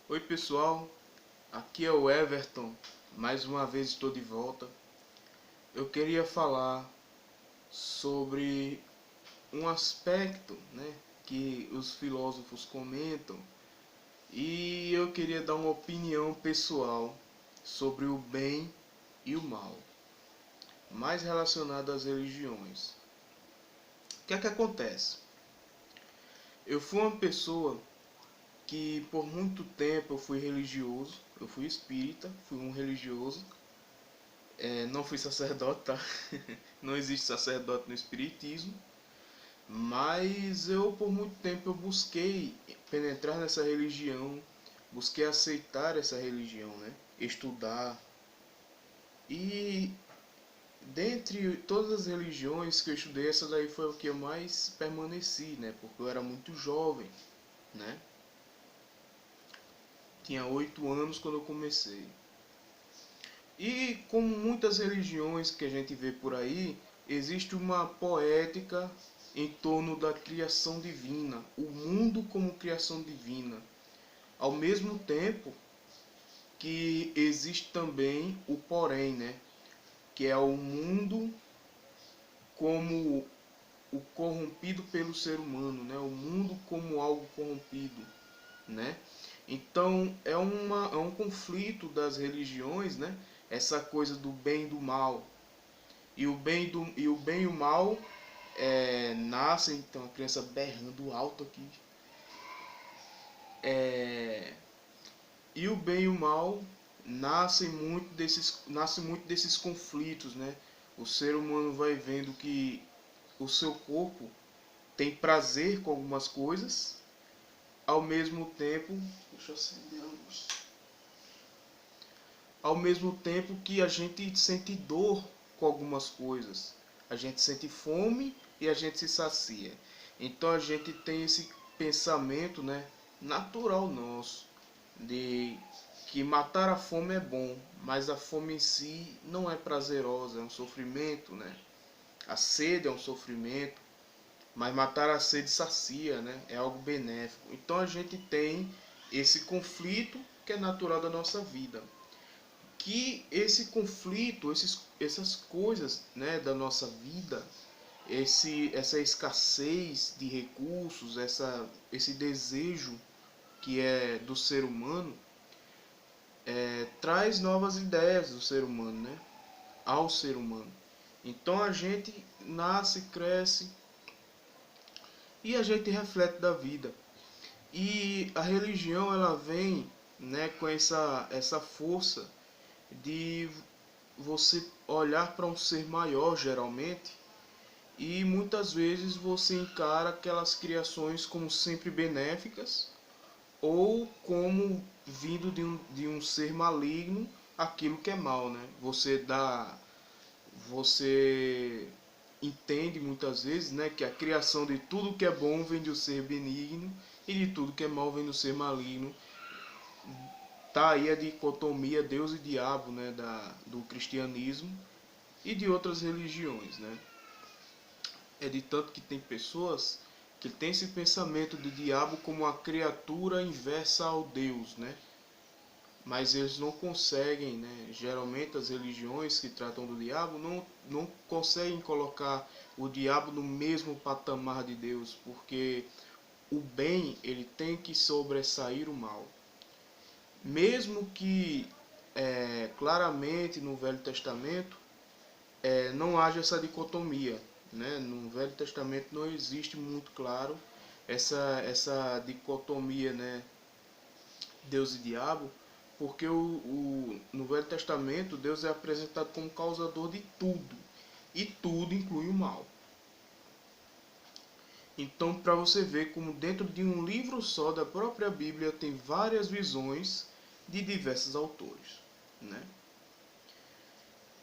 Oi pessoal, aqui é o Everton, mais uma vez estou de volta. Eu queria falar sobre um aspecto, que os filósofos comentam, e eu queria dar uma opinião pessoal sobre o bem e o mal, mais relacionado às religiões. O que é que acontece? Eu fui uma pessoa que por muito tempo eu fui religioso, eu fui espírita, fui um religioso. Não fui sacerdote, tá? Não existe sacerdote no espiritismo, mas eu por muito tempo eu busquei penetrar nessa religião, busquei aceitar essa religião, né? Estudar. E dentre todas as religiões que eu estudei, essa daí foi o que eu mais permaneci, né? Porque eu era muito jovem, né? Tinha 8 anos quando eu comecei. E como muitas religiões que a gente vê por aí, existe uma poética em torno da criação divina, o mundo como criação divina. Ao mesmo tempo que existe também o porém, né? Que é o mundo como o corrompido pelo ser humano, né? O mundo como algo corrompido, né? Então é um conflito das religiões, né? Essa coisa do bem e do mal. E o bem e o mal nascem, então a criança berrando alto aqui. É, e o bem e o mal nascem muito desses conflitos, né? O ser humano vai vendo que o seu corpo tem prazer com algumas coisas, ao mesmo tempo, deixa eu acender a luz. Ao mesmo tempo que a gente sente dor com algumas coisas. A gente sente fome e a gente se sacia. Então a gente tem esse pensamento, né, natural nosso, de que matar a fome é bom, mas a fome em si não é prazerosa, é um sofrimento, né? A sede é um sofrimento, mas matar a sede sacia, né? É algo benéfico. Então a gente tem esse conflito que é natural da nossa vida, que esse conflito, essas coisas, né, da nossa vida, essa escassez de recursos, esse desejo que é do ser humano, traz novas ideias do ser humano, né, ao ser humano. Então a gente nasce, cresce e a gente reflete da vida. E a religião ela vem, né, com essa força de você olhar para um ser maior, geralmente, e muitas vezes você encara aquelas criações como sempre benéficas ou como vindo de um ser maligno aquilo que é mal, né? Você entende muitas vezes, né, que a criação de tudo que é bom vem do ser benigno e de tudo que é mal vem do ser maligno. Tá aí a dicotomia Deus e diabo, né, do cristianismo e de outras religiões, né? É de tanto que tem pessoas que têm esse pensamento do diabo como uma criatura inversa ao Deus, né? Mas eles não conseguem, né? Geralmente as religiões que tratam do diabo não conseguem colocar o diabo no mesmo patamar de Deus, porque o bem ele tem que sobressair o mal. Mesmo que claramente no Velho Testamento não haja essa dicotomia, né? No Velho Testamento não existe muito claro essa dicotomia, né? Deus e diabo, porque no Velho Testamento Deus é apresentado como causador de tudo, e tudo inclui o mal. Então, para você ver como dentro de um livro só da própria Bíblia tem várias visões de diversos autores, né?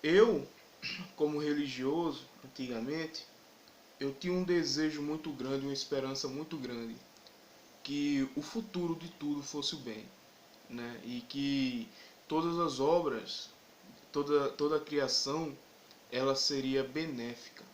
Eu, como religioso, antigamente, eu tinha um desejo muito grande, uma esperança muito grande, que o futuro de tudo fosse o bem, né? E que todas as obras, toda a criação, ela seria benéfica.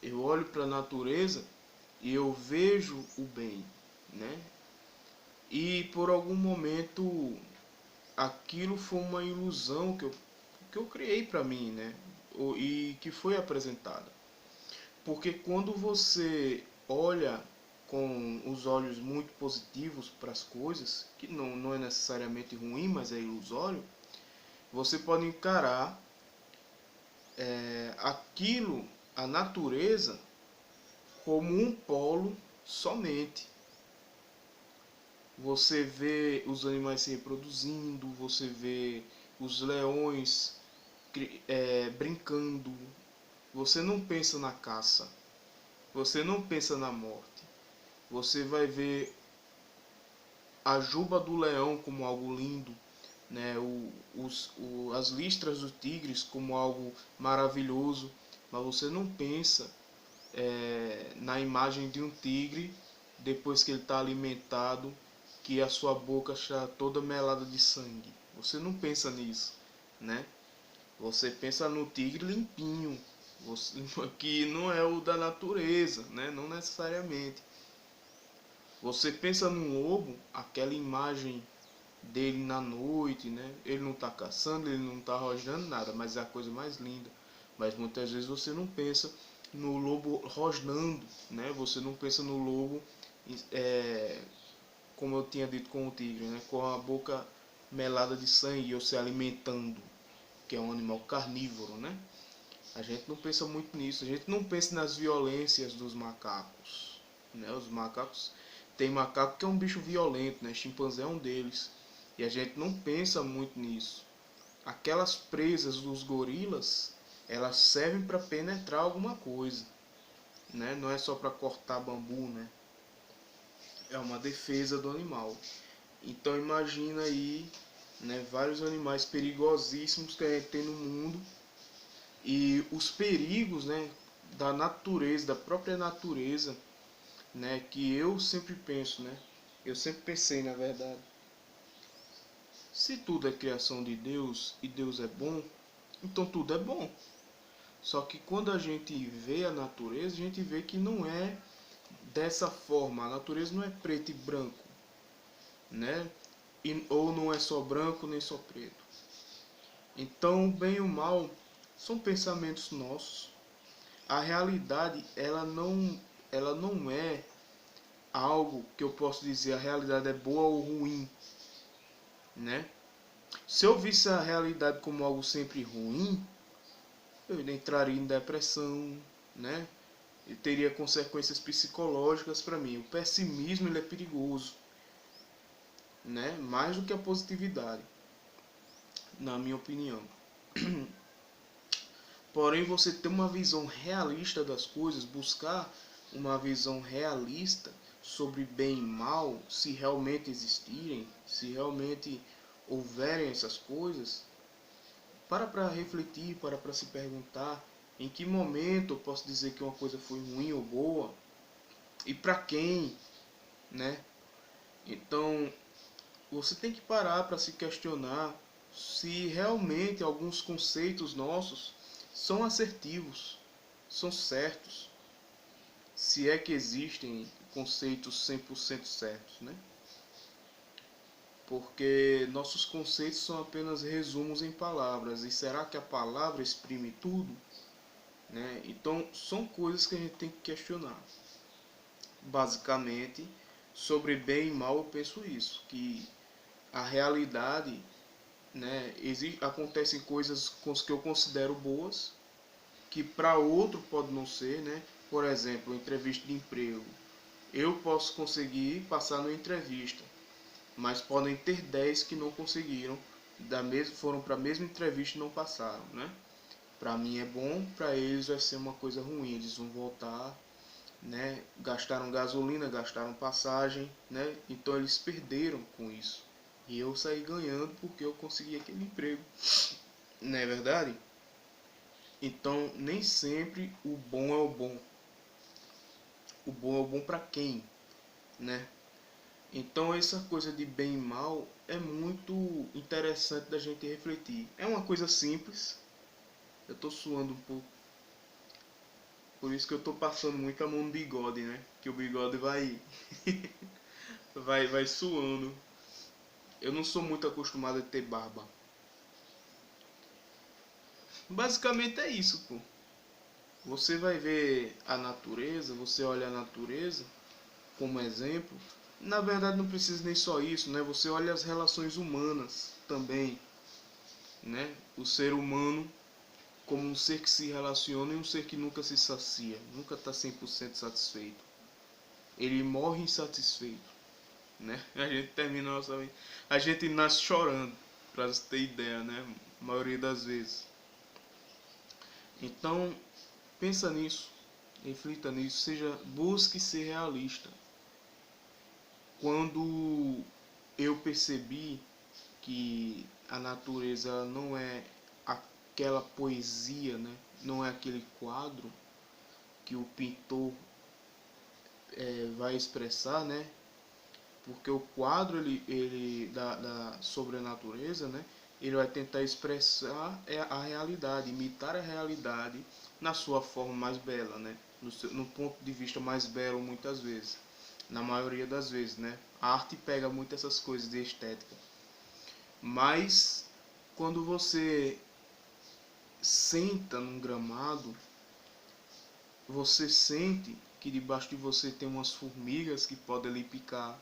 Eu olho para a natureza e eu vejo o bem, né? E por algum momento aquilo foi uma ilusão que eu criei para mim, né? E que foi apresentada. Porque quando você olha com os olhos muito positivos para as coisas, que não é necessariamente ruim, mas é ilusório, você pode encarar aquilo, a natureza, como um polo somente. Você vê os animais se reproduzindo, você vê os leões brincando. Você não pensa na caça, você não pensa na morte. Você vai ver a juba do leão como algo lindo, né? As listras dos tigres como algo maravilhoso, mas você não pensa na imagem de um tigre depois que ele está alimentado, que a sua boca está toda melada de sangue. Você não pensa nisso, né? Você pensa no tigre limpinho, que não é o da natureza, né? Não necessariamente. Você pensa num lobo, aquela imagem dele na noite, né? Ele não está caçando, ele não está rosnando nada, mas é a coisa mais linda. Mas muitas vezes você não pensa no lobo rosnando, né? Você não pensa no lobo, como eu tinha dito com o tigre, né? Com a boca melada de sangue ou se alimentando, que é um animal carnívoro, né? A gente não pensa muito nisso, a gente não pensa nas violências dos macacos, né? Os macacos, tem macaco que é um bicho violento, né? Chimpanzé é um deles, e a gente não pensa muito nisso. Aquelas presas dos gorilas, elas servem para penetrar alguma coisa, né? Não é só para cortar bambu, né? É uma defesa do animal. Então imagina aí, né, vários animais perigosíssimos que a gente tem no mundo e os perigos, né, da natureza, da própria natureza, né, que eu sempre penso, né? Eu sempre pensei, na verdade, se tudo é criação de Deus e Deus é bom, então tudo é bom. Só que quando a gente vê a natureza, a gente vê que não é dessa forma. A natureza não é preto e branco, né? Ou não é só branco nem só preto. Então, o bem e o mal são pensamentos nossos. A realidade, ela não é algo que eu posso dizer a realidade é boa ou ruim, né? Se eu visse a realidade como algo sempre ruim, eu entraria em depressão, né? E teria consequências psicológicas para mim. O pessimismo ele é perigoso, né? Mais do que a positividade, na minha opinião. Porém, você ter uma visão realista das coisas, buscar uma visão realista sobre bem e mal, se realmente existirem, se realmente houverem essas coisas, para refletir, para se perguntar em que momento eu posso dizer que uma coisa foi ruim ou boa e para quem, né? Então, você tem que parar para se questionar se realmente alguns conceitos nossos são assertivos, são certos, se é que existem conceitos 100% certos, né? Porque nossos conceitos são apenas resumos em palavras, e será que a palavra exprime tudo? Né? Então, são coisas que a gente tem que questionar. Basicamente, sobre bem e mal eu penso isso, que a realidade, né, acontecem coisas que eu considero boas, que para outro pode não ser, né? Por exemplo, entrevista de emprego. Eu posso conseguir passar numa entrevista, mas podem ter 10 que não conseguiram, foram para a mesma entrevista e não passaram, né? Para mim é bom, para eles vai ser uma coisa ruim, eles vão voltar, né? Gastaram gasolina, gastaram passagem, né? Então eles perderam com isso. E eu saí ganhando porque eu consegui aquele emprego, não é verdade? Então nem sempre o bom é o bom. O bom é o bom para quem, né? Então essa coisa de bem e mal é muito interessante da gente refletir. É uma coisa simples. Eu tô suando um pouco. Por isso que eu tô passando muito a mão no bigode, né? Que o bigode vai vai suando. Eu não sou muito acostumado a ter barba. Basicamente é isso, pô. Você vai ver a natureza, você olha a natureza como exemplo. Na verdade não precisa nem só isso, né? Você olha as relações humanas também, né? O ser humano como um ser que se relaciona e um ser que nunca se sacia, nunca está 100% satisfeito. Ele morre insatisfeito, né? A gente termina a nossa vida, a gente nasce chorando, para você ter ideia, né? A maioria das vezes. Então, pensa nisso, reflita nisso, busque ser realista. Quando eu percebi que a natureza não é aquela poesia, né? Não é aquele quadro que o pintor vai expressar, né? Porque o quadro ele sobre a natureza, né? Ele vai tentar expressar a realidade, imitar a realidade na sua forma mais bela, né? No ponto de vista mais belo muitas vezes, na maioria das vezes, né? A arte pega muito essas coisas de estética, mas quando você senta num gramado, você sente que debaixo de você tem umas formigas que podem lhe picar.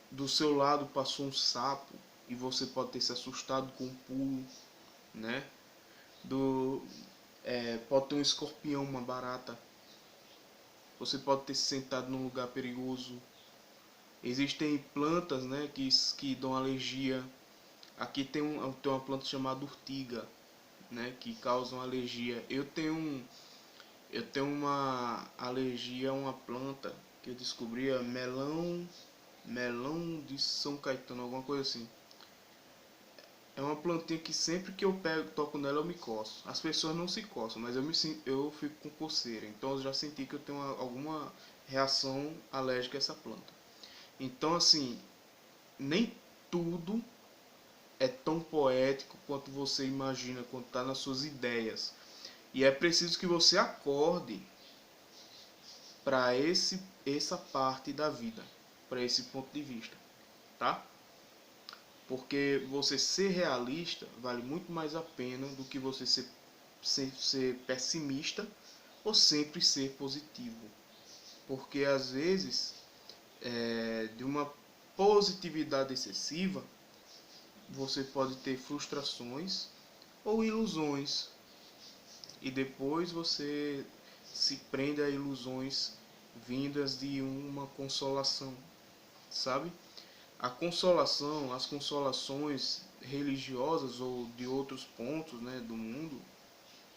Do seu lado passou um sapo e você pode ter se assustado com um pulo, né? Pode ter um escorpião, uma barata. Você pode ter se sentado num lugar perigoso. Existem plantas, né, que dão alergia. Aqui tem uma planta chamada urtiga, né, que causam alergia. Eu tenho uma alergia a uma planta que eu descobri, melão de São Caetano, alguma coisa assim. É uma plantinha que sempre que eu toco nela eu me coço. As pessoas não se coçam, mas eu fico com coceira. Então eu já senti que eu tenho alguma reação alérgica a essa planta. Então assim, nem tudo é tão poético quanto você imagina, quanto está nas suas ideias. E é preciso que você acorde para essa parte da vida, para esse ponto de vista, tá? Porque você ser realista vale muito mais a pena do que você ser pessimista ou sempre ser positivo. Porque às vezes, de uma positividade excessiva, você pode ter frustrações ou ilusões. E depois você se prende a ilusões vindas de uma consolação, sabe? As consolações religiosas ou de outros pontos, né, do mundo,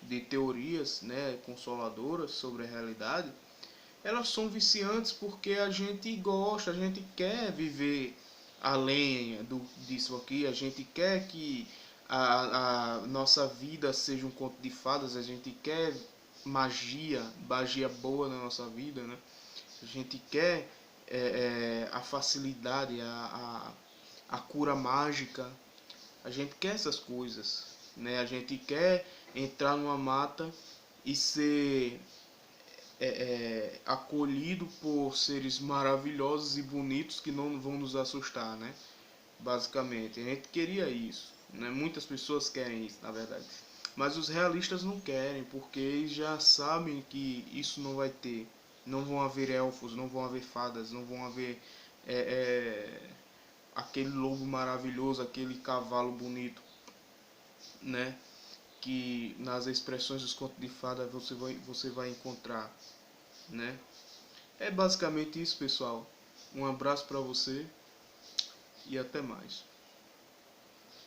de teorias, né, consoladoras sobre a realidade, elas são viciantes porque a gente gosta, a gente quer viver além disso aqui, a gente quer que a nossa vida seja um conto de fadas, a gente quer magia boa na nossa vida, né? A gente quer a facilidade, a cura mágica. A gente quer essas coisas, né? A gente quer entrar numa mata e ser acolhido por seres maravilhosos e bonitos que não vão nos assustar, né? Basicamente, a gente queria isso, né? Muitas pessoas querem isso, na verdade. Mas os realistas não querem, porque eles já sabem que isso não vai ter. Não vão haver elfos, não vão haver fadas, não vão haver é, é, aquele lobo maravilhoso, aquele cavalo bonito, né? Que nas expressões dos contos de fada você vai encontrar, né? É basicamente isso, pessoal. Um abraço para você e até mais.